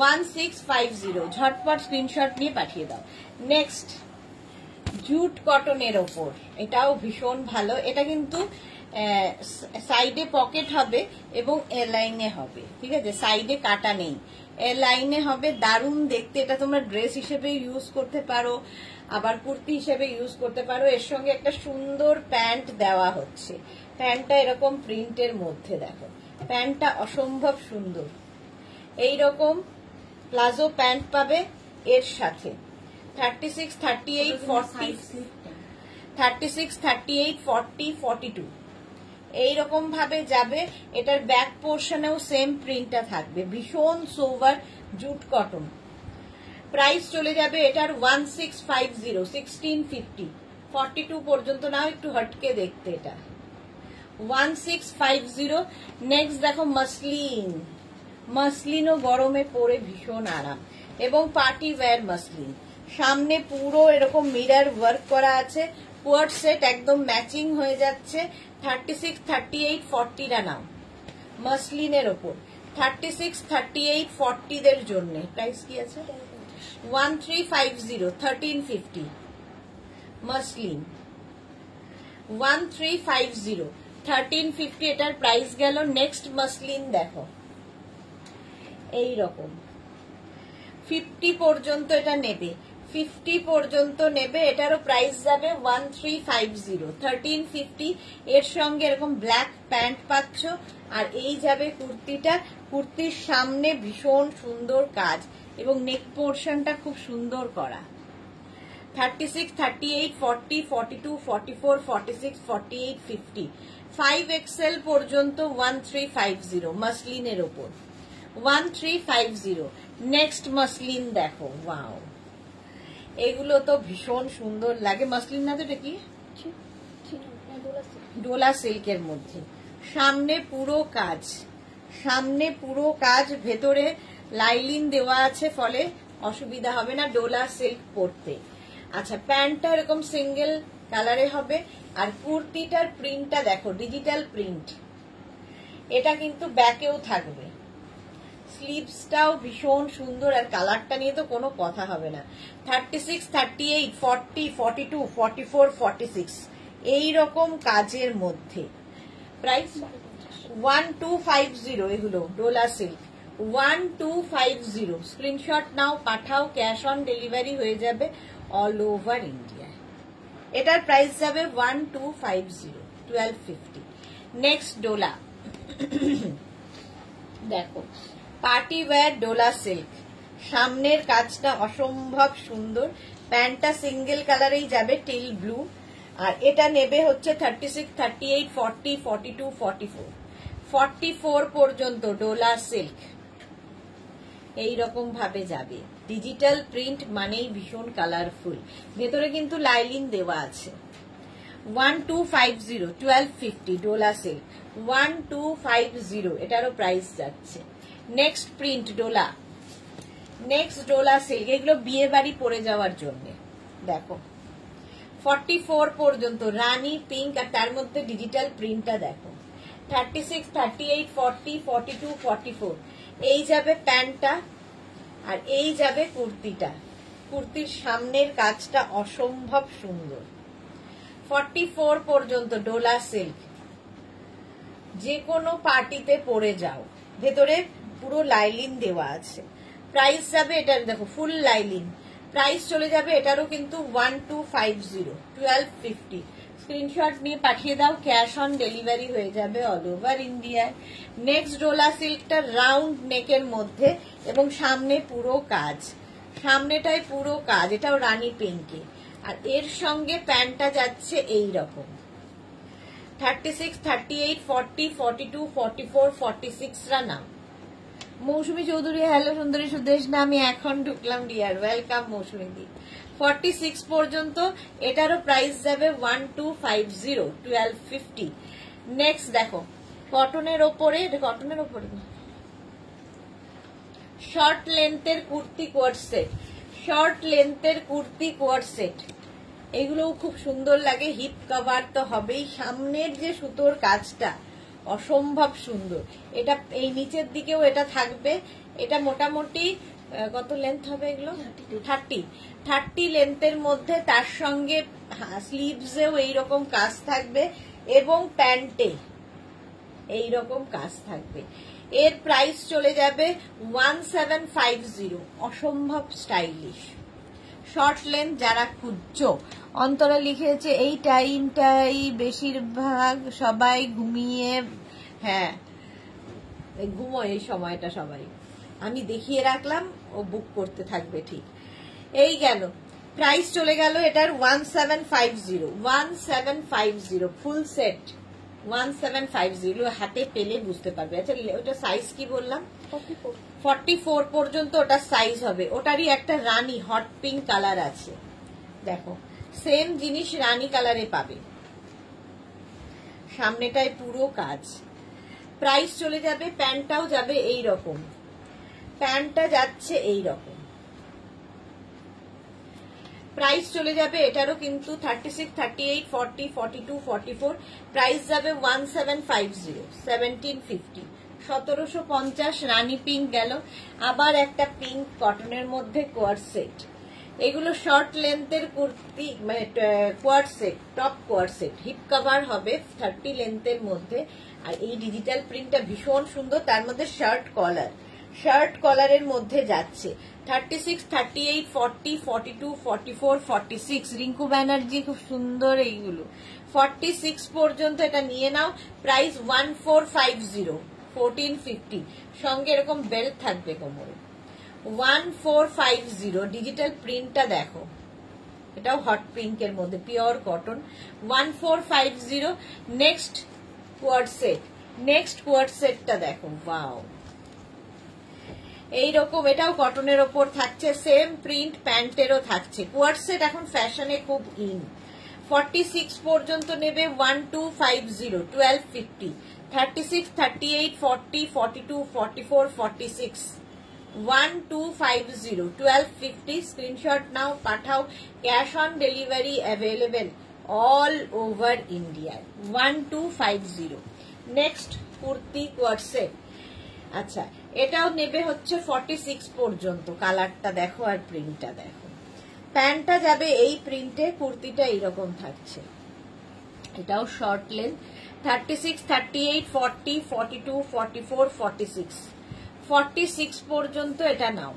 1650। ঝটপট স্ক্রিনশট নিয়ে পাঠিয়ে দাও। নেক্সট, জুট কটনের ওপর, এটাও ভীষণ ভালো। এটা কিন্তু সাইডে পকেট হবে এবং এ লাইনে হবে, ঠিক আছে? সাইডে কাটা নেই, এ লাইনে হবে। দারুণ দেখতে, এটা তোমরা ড্রেস হিসেবে ইউজ করতে পারো, আবার কুর্তি হিসেবে ইউজ করতে পারো। এর সঙ্গে একটা সুন্দর প্যান্ট দেওয়া হচ্ছে। প্যান্টটা এরকম প্রিন্টের মধ্যে, দেখো প্যান্টটা অসম্ভব সুন্দর। এইরকম প্লাজো প্যান্ট পাবে এর সাথে। 36, 38, 40, 36, 38, 40, 42 এইরকম ভাবে যাবে। এটার ব্যাক পোর্শনেও সেম প্রিন্টটা থাকবে, ভীষণ সোভার জুট কটন। প্রাইস চলে যাবে এটার 1650, 1650, 42 পর্যন্ত নাও, একটু হটকে দেখতে এটা 1650। নেক্সট দেখো মসলিন, মসলিনও গরমে পরে ভীষণ আরাম, এবং পার্টি ওয়্যার মসলিন। সামনে পুরো এরকম মিরর ওয়ার্ক করা আছে, কোয়ার্ড সেট একদম ম্যাচিং হয়ে যাচ্ছে। 36, 38, 40 টা নাও মসলিনের ওপর। 36, 38, 40 দের জন্য প্রাইস কি আছে? 1350, 1350 মসলিন। 1350, 1350 এটার প্রাইস গেল। নেক্সট মসলিন দেখো, এইরকম 50 পর্যন্ত এটা নেবে, 50 পর্যন্ত নেবে। এটারও প্রাইস যাবে 1350, 1350। এর সঙ্গে এরকম ব্ল্যাক প্যান্ট পাচ্ছ, আর এই যাবে কুর্তিটা। কুর্তির সামনে ভীষণ সুন্দর কাজ এবং নেক পোর্শনটা খুব সুন্দর করা। 36, 38, 40, 42, 44, 46, 48, 50, 5XL পর্যন্ত 1350 মসলিনের ওপর। 1350। নেক্সট মসলিন দেখো, ওয়াও, এগুলো তো ভীষণ সুন্দর লাগে। মসলিন না তো, এটা কি? ডোলা সিল্কের মধ্যে। সামনে পুরো কাজ, সামনে পুরো কাজ, ভেতরে লাইলিন দেওয়া আছে, ফলে অসুবিধা হবে না ডোলা সিল্ক পরতে। আচ্ছা, প্যান্টটা এরকম সিঙ্গেল কালারে হবে, আর কুর্তিটার প্রিন্টটা দেখো, ডিজিটাল প্রিন্ট। এটা কিন্তু ব্যাকেও থাকবে। স্লিভসটাও ভীষণ সুন্দর, আর কালারটা নিয়ে তো কোনো কথা হবে না। 36, 38, 40, 42, 44, 46 এইরকম কাজের মধ্যে। প্রাইস 1250, এগুলো ডোলা সিল্ক 1250। স্ক্রিনশট নাও, পাঠাও, ক্যাশ অন ডেলিভারি হয়ে যাবে অল ওভার ইন্ডিয়া। এটার প্রাইস যাবে 1250, 1250। নেক্সট ডোলা, দেখো পার্টি ওয়্যার ডোলা সিল্ক, সামনের কাজটা অসম্ভব সুন্দর, প্যান্টটা সিঙ্গেল কালারেই যাবে টিল ব্লু, আর এটা নেবে হচ্ছে 36, 38, 40, 42, 44, 44 পর্যন্ত ডোলা সিল্ক এইরকম ভাবে যাবে। ডিজিটাল প্রিন্ট মানেই ভীষণ কালারফুল, ভেতরে কিন্তু লাইলিন দেওয়া আছে। 1250, 1250 ডোলা সিল্ক 1250, এটারও প্রাইস যাচ্ছে। Next print Dola, next Dola silk, এগুলো বিয়ে বাড়ি পরে যাওয়ার জন্য। দেখো 44 পর্যন্ত রানী পিঙ্ক, আর তার মধ্যে ডিজিটাল প্রিন্টটা দেখো। 36, 38, 40, 42, 44 এই যাবে প্যান্টটা, আর এই যাবে কুর্তিটা। কুর্তির সামনের কাজটা অসম্ভব সুন্দর। 44 পর্যন্ত ডোলা সিল্ক, যে কোনো পার্টিতে পরে যাও, ভেতরে পুরো লাইলিন দেওয়া আছে। প্রাইস যাবে এটার, দেখো ফুল লাইলিন, প্রাইস চলে যাবে এটারও কিন্তু 1250, 1250। স্ক্রিনশট নিয়ে পাঠিয়ে দাও, ক্যাশ অন ডেলিভারি হয়ে যাবে অল ওভার ইন্ডিয়ায়। নেক্সট ডোলা সিল্কটা রাউন্ড নেকের মধ্যে এবং সামনে পুরো কাজ, সামনেটায় পুরো কাজ, এটাও রানী পিঙ্কে, আর এর সঙ্গে প্যান্টটা যাচ্ছে এই রকম। 36, 38, 40, 42, 44, 46 রা নাম। মৌসুমী চৌধুরী, হ্যালো সুন্দরী সুদেশ না, আমি এখন ঢুকলাম ডিয়ার, ওয়েলকাম মৌসুমী দি। 46 পর্যন্ত এটারও প্রাইস যাবে 1250, 1250। নেক্সট দেখো কটনের ওপরে, কটনের ওপরে শর্ট লেন্থের কুর্তি কোয়ার্ড সেট, শর্ট লেন্থের কুর্তি কোয়ার্ড সেট, এগুলোও খুব সুন্দর লাগে। হিপ কভার তো হবেই, সামনের যে সুতোর কাজটা অসম্ভব সুন্দর। এটা এই নিচের দিকেও এটা থাকবে। এটা মোটামুটি কত লেন্থ হবে এগুলো? 30 লেন্থের মধ্যে, তার সঙ্গে স্লিভসেও এইরকম কাজ থাকবে এবং প্যান্টে এইরকম কাজ থাকবে। এর প্রাইস চলে যাবে 1750, অসম্ভব স্টাইলিশ। শর্ট লেন্থ যারা খুঁজছো, অন্তরা লিখেছে এই টাইমটাই বেশিরভাগ সবাই ঘুমিয়ে, হ্যাঁ ঘুমোয় এই সময়টা সবাই, আমি দেখিয়ে রাখলাম, ও বুক করতে থাকবে। ঠিক এই গেল, প্রাইস চলে গেল এটার 1750, 1750 ফুল সেট 1750, হাতে পেলে বুঝতে পারবে। আচ্ছা ওটা সাইজ কি বললাম? 44 পর্যন্ত ওটা সাইজ হবে। ওটারই একটা রানী হট পিঙ্ক কালার আছে, দেখো সেম জিনিস রানী কালারে পাবে, সামনেটায় পুরো কাজ। প্রাইস চলে যাবে, প্যান্টটাও যাবে এই রকম, প্যান্টটা যাচ্ছে এই রকম। প্রাইস চলে যাবে এটারও কিন্তু 36, 38, 40, 42, 44, প্রাইস যাবে 1750, 1750। 1750 রানী পিঙ্ক গেল। আবার একটা পিঙ্ক কটনের মধ্যে কোয়ার্ড সেট, এগুলো শর্ট লেন্থের কুর্তি, মানে coord set, top coord set, hip cover হবে 30 লেন্থের মধ্যে। আর এই ডিজিটাল প্রিন্টটা ভীষণ সুন্দর, তার মধ্যে শার্ট কলার, শার্ট কলারের মধ্যে যাচ্ছে। 36, 38, 40, 42, 44, 46, রিঙ্কু ব্যানার্জি খুব সুন্দর এইগুলো। 46 পর্যন্ত এটা নিয়ে নাও। প্রাইস 1450, 1450, সঙ্গে এরকম বেল্ট থাকবে কোমরে। 1450, ডিজিটাল প্রিন্টটা দেখো, এটাও হট পিঙ্কের মধ্যে, pure cotton. 1450। Next coord set, next coord সেটটা দেখো, ওয়াও এইরকম, এটাও কটনের ওপর থাকছে, সেম প্রিন্ট, প্যান্টেরও থাকছে। কোয়ার্ড সেট এখন ফ্যাশনে খুব ইন। 46 পর্যন্ত নেবে 1250, 1250। 36, 38, 40, 42, 44, 46, 1250, 1250। স্ক্রিনশট নাও, পাঠাও, cash on delivery available all over ইন্ডিয়ায়। 1250। Next kurti coord set. আচ্ছা এটাও নেবে হচ্ছে 46 পর্যন্ত। কালারটা দেখো আর প্রিন্টটা দেখো। প্যান্টটা যাবে এই প্রিন্টে, কুর্তিটা এইরকম থাকছে। এটাও শর্ট লেন্থ, 36, 38, 40, 42, 44, 46, 46 পর্যন্ত এটা নাও।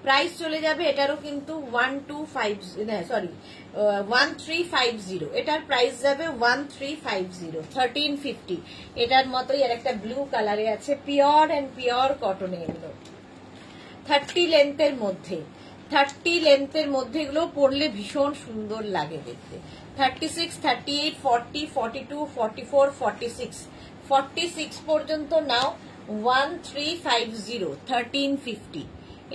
প্রাইস চলে যাবে এটারও কিন্তু 1350, এটার প্রাইস যাবে 1350, 1350। এটার মতোই আর একটা ব্লু কালারে আছে, পিওর এন্ড পিওর কটনে এগুলো। 30 লেন্থের মধ্যে, 30 লেন্থের মধ্যে এগুলো পরলে ভীষণ সুন্দর লাগে দেখতে। 36, 38, 40, 42, 44, 46, 46 পর্যন্ত নাও 1350, 1350।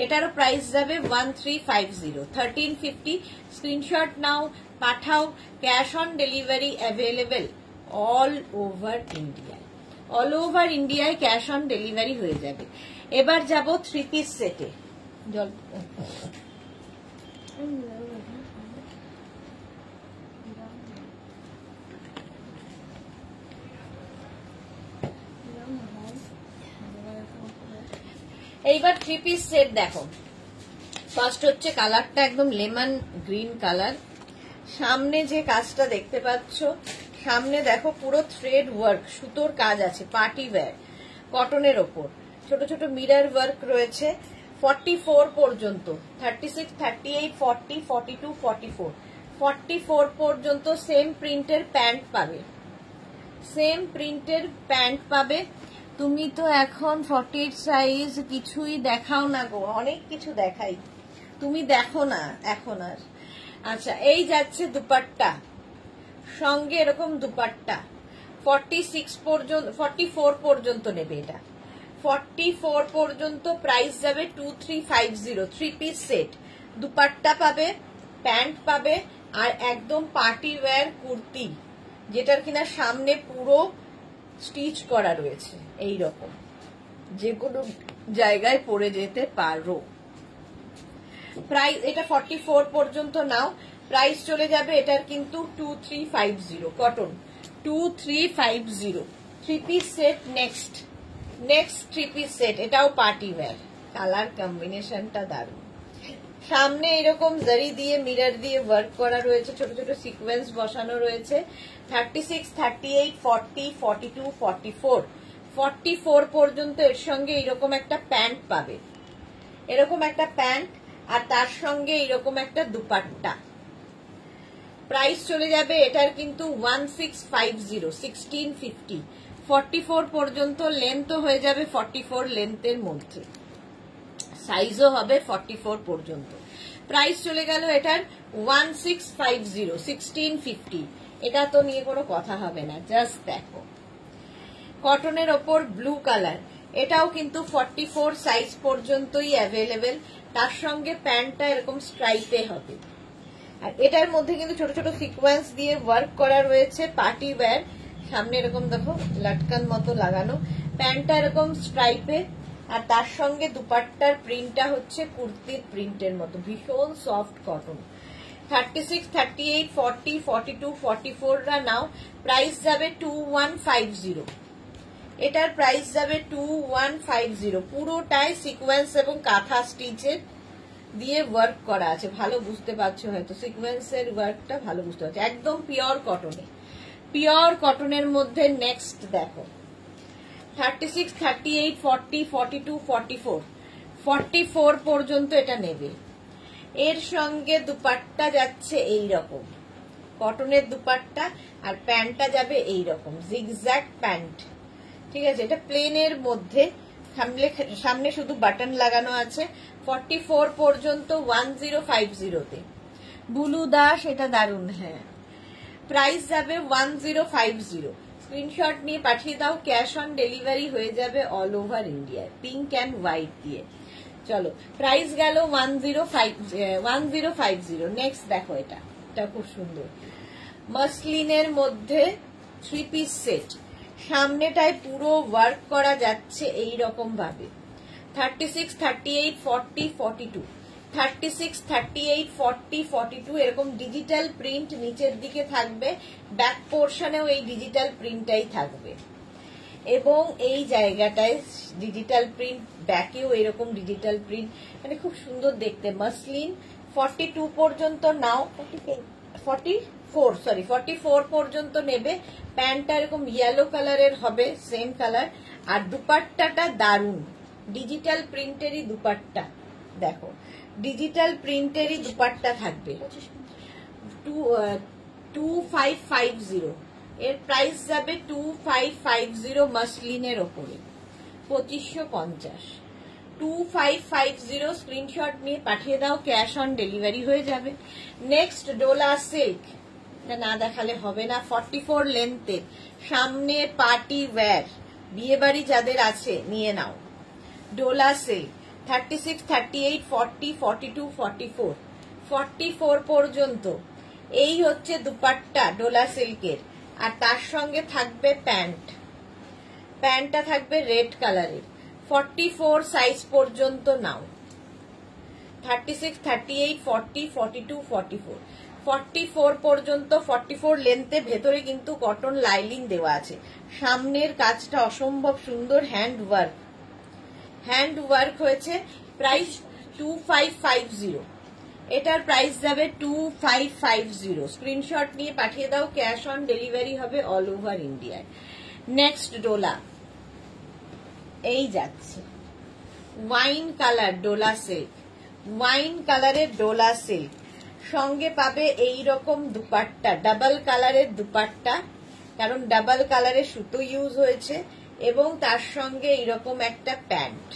এটারও প্রাইস যাবে 1350, 1350। স্ক্রিনশট নাও, পাঠাও। Cash on delivery available all over ইন্ডিয়ায়। অল ওভার ইন্ডিয়ায় ক্যাশ অন ডেলিভারি হয়ে যাবে। এবার যাব 3 পিস সেটে। জল এইবার 3 পিস সেট দেখো। ফার্স্ট হচ্ছে কালারটা একদম লেমন গ্রিন কালার। সামনে যে কাজটা দেখতে পাচ্ছ, সামনে দেখো পুরো থ্রেড ওয়ার্ক, সুতোর কাজ আছে, পার্টি ওয়্যার কটনের ওপর। ছোট ছোট মিরর ওয়ার্ক রয়েছে 44 পর্যন্ত, 36, 38, 40, 42, 44, 44 পর্যন্ত সেম প্রিন্টের প্যান্ট পাবে, সেম প্রিন্টের প্যান্ট পাবে। তুমি তো এখন 48 সাইজ কিছুই দেখাও না গো, অনেক কিছু দেখাই, তুমি দেখো না এখন আর। আচ্ছা, এই যাচ্ছে দুপাট্টা, সঙ্গে এরকম দুপাট্টা 46 পর্যন্ত, 44 পর্যন্ত নেবে এটা। 44 পর্যন্ত প্রাইস যাবে 2350। 3 পিস সেট, দুপাট্টা পাবে, প্যান্ট পাবে, আর একদম পার্টি ওয়্যার কুর্তি, যেটার কিনা সামনে পুরো স্টিচ করা রয়েছে এই রকম, যে কোনো জায়গায় পরে যেতে পারো। প্রাইস এটা 44 পর্যন্ত নাও। প্রাইস চলে যাবে এটার কিন্তু 2350 cotton, 2350। 3 piece set next 3 piece set, এটাও পার্টি ওয়্যার। কালার কম্বিনেশনটা দারুণ। সামনে এরকম জারি দিয়ে মিরর দিয়ে ওয়ার্ক করা রয়েছে, ছোট ছোট সিকোয়েন্স বসানো রয়েছে। 36, 38, 40, 42, 44, 44 পর্যন্ত এর সঙ্গে এরকম একটা প্যান্ট পাবে, এরকম একটা প্যান্ট, আর তার সঙ্গে এরকম একটা দুপাট্টা। প্রাইস চলে যাবে এটার কিন্তু 1650, 1650। 44 পর্যন্ত লেন্থও হয়ে যাবে 44 লেন্থের মধ্যে, সাইজও হবে 44 পর্যন্ত। প্রাইস চলে গেল এটার 1650, 1650। এটা তো নিয়ে কোনো কথা হবে না, জাস্ট দেখো। কটনের ওপর ব্লু কালার, এটাও কিন্তু 44 সাইজ পর্যন্তই অ্যাভেলেবেল। তার সঙ্গে প্যান্টটা এরকম স্ট্রাইপে হবে, আর এটার মধ্যে কিন্তু ছোট ছোট সিকোয়েন্স দিয়ে ওয়ার্ক করা রয়েছে, পার্টি ওয়্যার। সামনে এরকম দেখো লটকান মতো লাগানো, প্যান্টটা এরকম স্ট্রাইপে, আর তার সঙ্গে দুপাট্টার প্রিন্টটা হচ্ছে কুর্তির প্রিন্টের মতো, ভীষণ সফট কটন। 36, 38, 40, 42, 44 রা নাও। প্রাইস যাবে 2150, এটার প্রাইস যাবে 2150। পুরোটাই সিকোয়েন্স এবং কাঁথা স্টিচের দিয়ে ওয়ার্ক করা আছে, ভালো বুঝতে পারছো হয়তো, সিকোয়েন্সের ওয়ার্কটা ভালো বুঝতে পারছো। একদম পিওর কটনে, পিওর কটনের মধ্যে নেক্সট দেখো 36, 38, 40, 42, 44, 44 পর্যন্ত এটা নেবে। এর সঙ্গে দুপাট্টা যাচ্ছে এই রকম, কটনের দুপাট্টা, আর প্যান্টটা যাবে এই রকম জিগজ্যাগ প্যান্ট, ঠিক আছে। এটা প্লেনের মধ্যে, সামনে শুধু বাটন লাগানো আছে। 44 পর্যন্ত 1050-তে। বুলু দাস, এটা দারুণ। হ্যাঁ, প্রাইস যাবে 1050। স্ক্রিনশট নিয়ে পাঠিয়ে দাও, ক্যাশ অন ডেলিভারি হয়ে যাবে অল ওভার ইন্ডিয়ায়, পিঙ্ক অ্যান্ড হোয়াইট দিয়ে। চলো, প্রাইস গেল 1050। নেক্সট দেখো, এটা খুব সুন্দর মাসলিনের মধ্যে 3 পিস সেট। সামনেটায় পুরো ওয়ার্ক করা যাচ্ছে এই রকম ভাবে। 36, 38, 40, 42, 36, 38, 40, 42 এরকম ডিজিটাল প্রিন্ট নিচের দিকে থাকবে, ব্যাক পোর্শনেও এই ডিজিটাল প্রিন্টটাই থাকবে। এবং এই জায়গাটায় ডিজিটাল প্রিন্ট, ব্যাকেও এরকম ডিজিটাল প্রিন্ট, মানে খুব সুন্দর দেখতে। মাসলিন 42 পর্যন্ত নাও, 44 পর্যন্ত নেবে। প্যান্টটা এরকম ইয়েলো কালারের হবে, সেম কালার। আর দুপাট্টাটা দারুন, ডিজিটাল প্রিন্টেরই দুপাট্টা। দেখো ডিজিটাল প্রিন্টেরই দুপাট্টা থাকবে। 2550, এর প্রাইস যাবে 2550 মাসলিনের ওপরে, 2550। 2550 স্ক্রিনশট নিয়ে পাঠিয়ে দাও, ক্যাশ অন ডেলিভারি হয়ে যাবে। নেক্সট ডোলা সিল্ক, না দেখালে হবে না। 44 লেন্থের, সামনে পার্টি ওয়্যার, বিয়ে বাড়ি যাদের আছে নিয়ে নাও। ডোলা সিল্ক 36, 38, 40, 42, 44, 44 পর্যন্ত। এই হচ্ছে দুপাট্টা ডোলা সিল্কের। আর তার সঙ্গে থাকবে প্যান্ট, প্যান্টটা থাকবে রেড কালারের। 44 সাইজ পর্যন্ত নাও। 36, 38, 40, 42, 44, 44 পর্যন্ত। 44 লেন্থে, ভেতরে কিন্তু কটন লাইলিং দেওয়া আছে। সামনের কাজটা অসম্ভব সুন্দর, হ্যান্ড ওয়ার্ক হয়েছে। প্রাইস 2550, এটার প্রাইস যাবে 2550। স্ক্রিনশট নিয়ে পাঠিয়ে দাও, ক্যাশ অন ডেলিভারি হবে অল ওভার ইন্ডিয়ায়। নেক্সট ডোলা, এই যাচ্ছে wine colour Dola silk, wine কালারের ডোলা সিল্ক। সঙ্গে পাবে এই রকম দুপাট্টা, ডাবল কালারের দুপাট্টা, কারণ ডাবল কালারের সুতো ইউজ হয়েছে। এবং তার সঙ্গে এইরকম একটা প্যান্ট,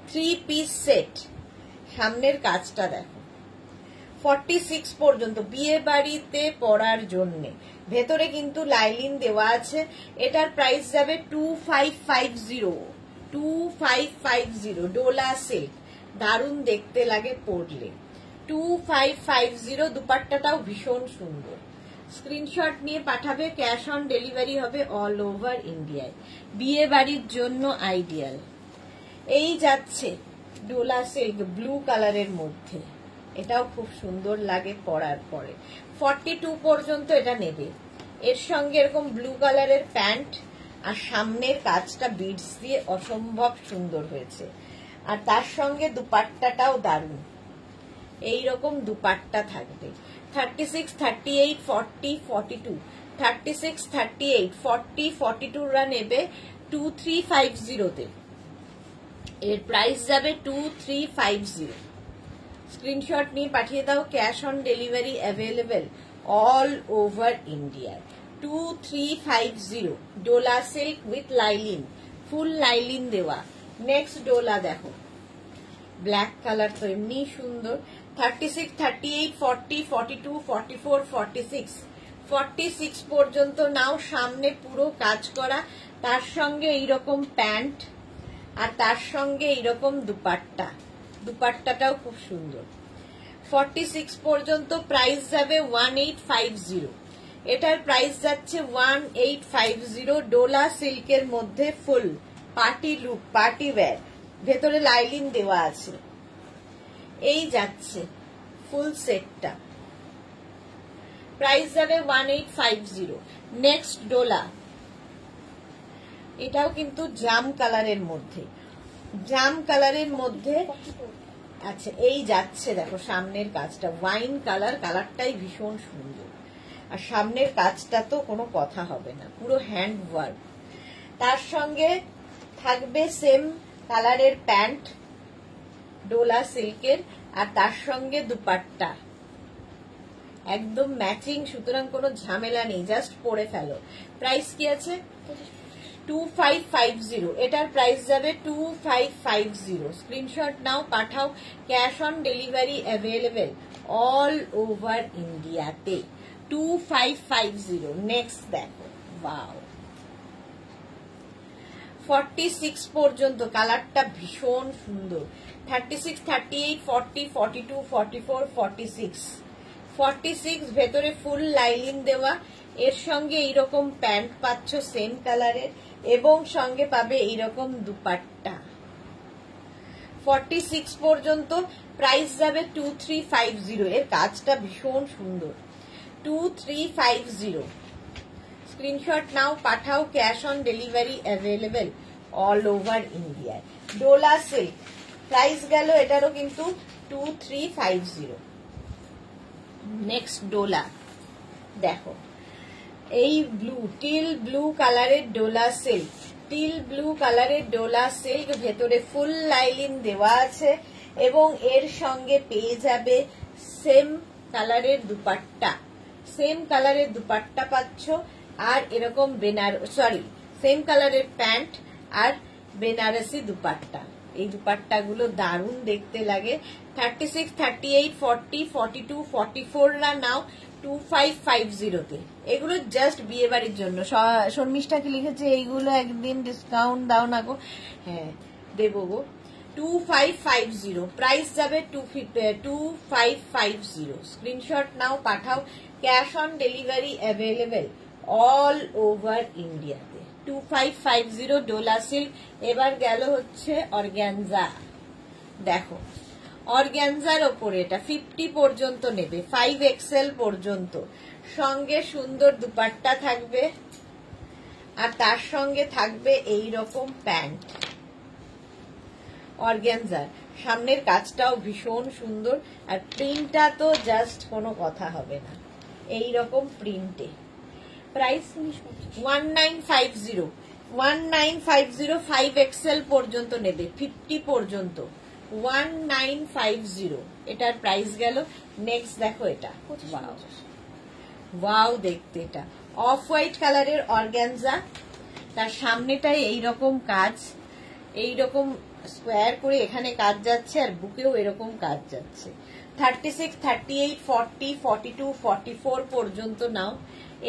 3 পিস সেট। সামনের কাজটা দেখো, 46 পর্যন্ত, বিয়ে বাড়িতে পরার জন্য। ভেতরে কিন্তু লাইলিং দেওয়া আছে। এটার প্রাইস যাবে 2550, ডোলা সিল্ক, দারুণ দেখতে লাগে পরলে। 2550, দুপাট্টাটাও ভীষণ সুন্দর। স্ক্রিনশট নিয়ে পাঠাবে, ক্যাশ অন ডেলিভারি হবে অল ওভার ইন্ডিয়ায়। বিয়ে বাড়ির জন্য আইডিয়াল। এই যাচ্ছে ডোলা সিল্ক ব্লু কালারের মধ্যে, এটাও খুব সুন্দর লাগে পরার পরে। 42 পর্যন্ত এটা নেবে। এর সঙ্গে এরকম ব্লু কালারের প্যান্ট, আর সামনের কাজটা বিডস দিয়ে অসম্ভব সুন্দর হয়েছে। আর তার সঙ্গে দুপাট্টাটাও দারুণ, এইরকম দুপাট্টা থাকবে। 36, 38, 40, 42, 36, 38, 40, 42 রা নেবে 2350-তে। এর প্রাইস যাবে 2350। স্ক্রিনশট নিয়ে পাঠিয়ে দাও, cash on delivery available all over India. 2350, dola silk with lining, full lining দেওয়া। নেক্সট ডোলা দেখো, ব্ল্যাক কালার তো এমনি সুন্দর। 36, 38, 40, 42, 44, 46, 46 পর্যন্ত নাও। সামনে পুরো কাজ করা, তার সঙ্গে এইরকম প্যান্ট, আর তার সঙ্গে এইরকম দুপাট্টা, দুপাট্টাটাও খুব সুন্দর। 46 পর্যন্ত। প্রাইস যাবে 1850, এটার প্রাইস যাচ্ছে 1850। ডোলা সিল্কের মধ্যে ফুল পার্টি লুক, পার্টি ওয়্যার, ভেতরে লাইলিং দেওয়া আছে। এই যাচ্ছে ফুল সেটটা, প্রাইস যাবে 1850। নেক্সট ডোলা, এটাও কিন্তু জাম কালারের মধ্যে, জাম কালারের মধ্যে। আচ্ছা, এই যাচ্ছে দেখো সামনের কাজটা, ওয়াইন কালার, কালারটাই ভীষণ সুন্দর। আর সামনের কাজটা তো কোনো কথা হবে না, পুরো হ্যান্ড ওয়ার্ক। তার সঙ্গে থাকবে সেম কালারের প্যান্ট ডোলা সিল্কের, আর তার সঙ্গে দুপাট্টা একদম ম্যাচিং, সুতরাং কোনো ঝামেলা নেই, জাস্ট পরে ফেলো। প্রাইস কি আছে? 2550, এটার প্রাইস যাবে 2550। স্ক্রিনশট নাও, পাঠাও, cash on delivery available all over ইন্ডিয়াতে। 2550। নেক্সট দেখো, ওয়াও, 46 পর্যন্ত, কালারটা ভীষণ সুন্দর। 36, 38, 40, 42, 44, 46, 46 ভেতরে ফুল লাইলিং দেওয়া। এর সঙ্গে এইরকম প্যান্ট পাচ্ছ সেম কালারের, এবং সঙ্গে পাবে এইরকম দুপাট্টা। 46 পর্যন্ত। প্রাইস যাবে 2350, এর কাজটা ভীষণ সুন্দর। 2350। স্ক্রিনশট নাও, পাঠাও, cash on delivery available all over India. Dola silk, price গেল এটারও কিন্তু 2350। নেক্সট ডোলা, দেখো এই ব্লু, টিল ব্লু কালারের ডোলা সিল্ক, টিল ব্লু কালারের ডোলা সিল্ক, ভেতরে ফুল লাইলিন দেওয়া আছে এবং এর সঙ্গে পেয়ে যাবে সেম কালারের দুপাট্টা, সেম কালারের দুপাট্টা পাচ্ছ, আর এরকম সেম কালারের প্যান্ট আর বেনারসি দুপাট্টা। এই দুপাট্টাগুলো দারুণ দেখতে লাগে। 36, 38, 40, 42, 44 না নাও 2550-তে। এগুলো জাস্ট বিয়ে বাড়ির জন্য। শর্মিষ্ঠাকে লিখেছে এইগুলো একদিন ডিসকাউন্ট দাও না গো। হ্যাঁ দেবো গো। 2550, প্রাইস যাবে 2550। স্ক্রিনশট নাও, পাঠাও, cash on delivery available all over ইন্ডিয়াতে। 2550 ডোলা সিল্ক। এবার গেল হচ্ছে অর্গ্যানজা। দেখো অর্গ্যানজার ওপরে এটা 50 পর্যন্ত নেবে, 5XL পর্যন্ত, সঙ্গে সুন্দর দুপাট্টা থাকবে আর তার সঙ্গে থাকবে এই রকম প্যান্ট। অর্গ্যানজার সামনের কাজটাও ভীষণ সুন্দর আর প্রিন্টটা তো জাস্ট কোনো কথা হবে না, এই রকম প্রিন্টে। প্রাইস 1950, 1950, 5XL পর্যন্ত নেবে, 50 পর্যন্ত, 1950 এটার প্রাইস গেল। নেক্সট দেখো এটা, ওয়াও দেখতে, এটা অফ হোয়াইট কালারের অর্গ্যানজা, তার সামনেটাই এইরকম কাজ, এইরকম স্কোয়ার করে এখানে কাজ যাচ্ছে আর বুকেও এরকম কাজ যাচ্ছে। 36, 38, 40, 42, 44 পর্যন্ত নাও।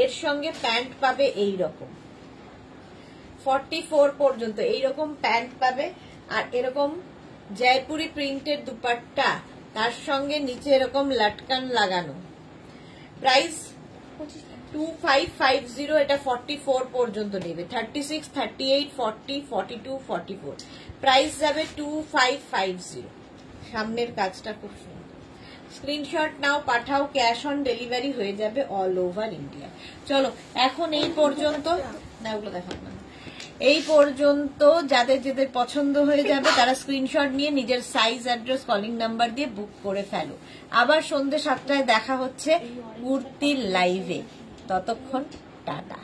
এর সঙ্গে প্যান্ট পাবে এইরকম, 44 পর্যন্ত এইরকম প্যান্ট পাবে আর এরকম জয়পুরি প্রিন্টের দুপাট্টা, তার সঙ্গে নিচে এরকম লটকান লাগানো। প্রাইস 2550, এটা 44 পর্যন্ত নেবে। 36, 38, 40, 42, 44, প্রাইস যাবে 2550। সামনের কাজটা খুব সুন্দর। স্ক্রিনশট নাও, পাঠাও, ক্যাশ অন ডেলিভারি হয়ে যাবে অল ওভার ইন্ডিয়া। চলো এখন এই পর্যন্ত, না ওগুলো দেখাবো না, এই পর্যন্ত যাদের যাদের পছন্দ হয়ে যাবে তারা স্ক্রিনশট নিয়ে নিজের সাইজ, অ্যাড্রেস, কলিং নাম্বার দিয়ে বুক করে ফেলো। আবার সন্ধ্যে 7টায় দেখা হচ্ছে কুর্তির লাইভে। ততক্ষণ টাটা।